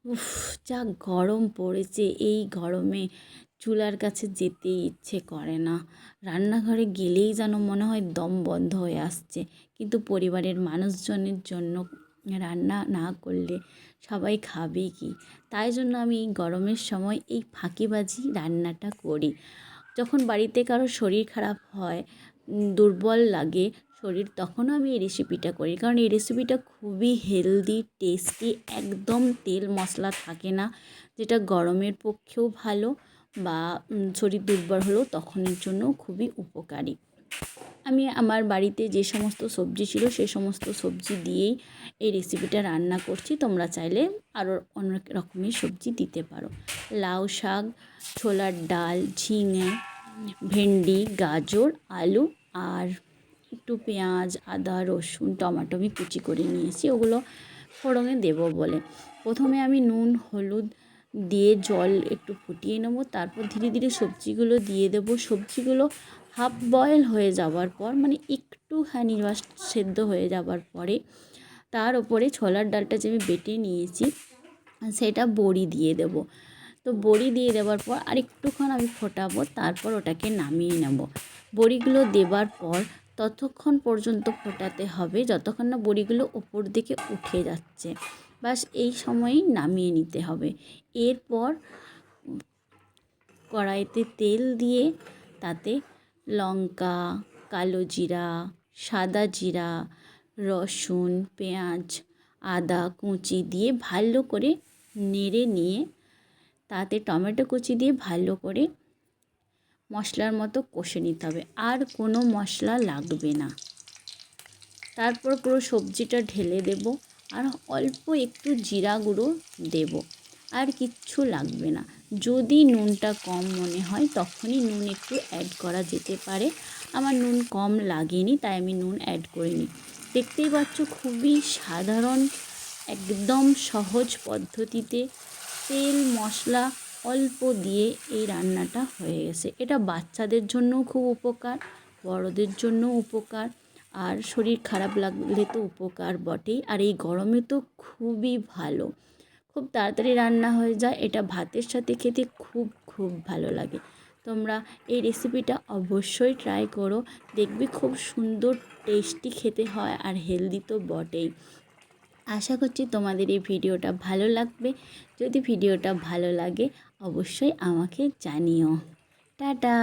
উফ, যা গরম পড়েছে! এই গরমে চুলার কাছে যেতেই ইচ্ছে করে না। রান্নাঘরে গেলেই যেন মনে হয় দম বন্ধ হয়ে আসছে। কিন্তু পরিবারের মানুষজনের জন্য রান্না না করলে সবাই খাবে কি? তাই জন্য আমি এই গরমের সময় এই ফাঁকিবাজি রান্নাটা করি। যখন বাড়িতে কারো শরীর খারাপ হয়, দুর্বল লাগে শরীর, তখনও আমি এই রেসিপিটা করি। কারণ এই রেসিপিটা খুবই হেলদি, টেস্টি, একদম তেল মশলা থাকে না, যেটা গরমের পক্ষেও ভালো বা শরীর দুর্বল হলেও তখনের জন্য খুবই উপকারী। আমি আমার বাড়িতে যে সমস্ত সবজি ছিল সে সমস্ত সবজি দিয়েই এই রেসিপিটা রান্না করছি। তোমরা চাইলে আরও অনেক রকমের সবজি দিতে পারো। লাউ শাক, ছোলার ডাল, ঝিঙে, ভেন্ডি, গাজর, আলু আর একটু পেঁয়াজ, আদা, রসুন, টমেটো আমি কুচি করে নিয়েছি, ওগুলো ফোড়নে দেবো বলে। প্রথমে আমি নুন হলুদ দিয়ে জল একটু ফুটিয়ে নেবো, তারপর ধীরে ধীরে সবজিগুলো দিয়ে দেবো। সবজিগুলো হাফ বয়েল হয়ে যাওয়ার পর, মানে একটুখানি জাস্ট সেদ্ধ হয়ে যাওয়ার পরে তার ওপরে ছোলার ডালটা যে আমি বেটে নিয়েছি সেটা বড়ি দিয়ে দেব। তো বড়ি দিয়ে দেওয়ার পর আরেকটুক্ষণ আমি ফোটাবো, তারপর ওটাকে নামিয়ে নেব। বড়িগুলো দেওয়ার পর ততক্ষণ পর্যন্ত ফোটাতে হবে যতক্ষণ না বড়িগুলো ওপর দিকে উঠে যাচ্ছে। বাস এই সময়ই নামিয়ে নিতে হবে। এরপর কড়াইতে তেল দিয়ে তাতে লঙ্কা, কালো জিরা, সাদা জিরা, রসুন, পেঁয়াজ, আদা কুচি দিয়ে ভালো করে নেড়ে নিয়ে তাতে টমেটো কুচি দিয়ে ভালো করে মশলার মতো কষে নিতে হবে। আর কোনো মশলা লাগবে না। তারপর পুরো সবজিটা ঢেলে দেব আর অল্প একটু জিরা গুঁড়ো দেব, আর কিচ্ছু লাগবে না। যদি নুনটা কম মনে হয় তখনই নুন একটু অ্যাড করা যেতে পারে। আমার নুন কম লাগেনি তাই আমি নুন অ্যাড করিনি। দেখতেই পাচ্ছ খুবই সাধারণ, একদম সহজ পদ্ধতিতে তেল মশলা অল্প দিয়ে এই রান্নাটা হয়ে গেছে। এটা বাচ্চাদের জন্যও খুব উপকার, বড়দের জন্যও উপকার, আর শরীর খারাপ লাগলে তো উপকার বটেই। আর এই গরমে তো খুবই ভালো, খুব তাড়াতাড়ি রান্না হয়ে যায়। এটা ভাতের সাথে খেতে খুব খুব ভালো লাগে। তোমরা এই রেসিপিটা অবশ্যই ট্রাই করো, দেখবে খুব সুন্দর টেস্টি খেতে হয় আর হেলদি তো বটেই। আশা করছি তোমাদের এই ভিডিওটা ভালো লাগবে। যদি ভিডিওটা ভালো লাগে অবশ্যই আমাকে জানিও। টাটা।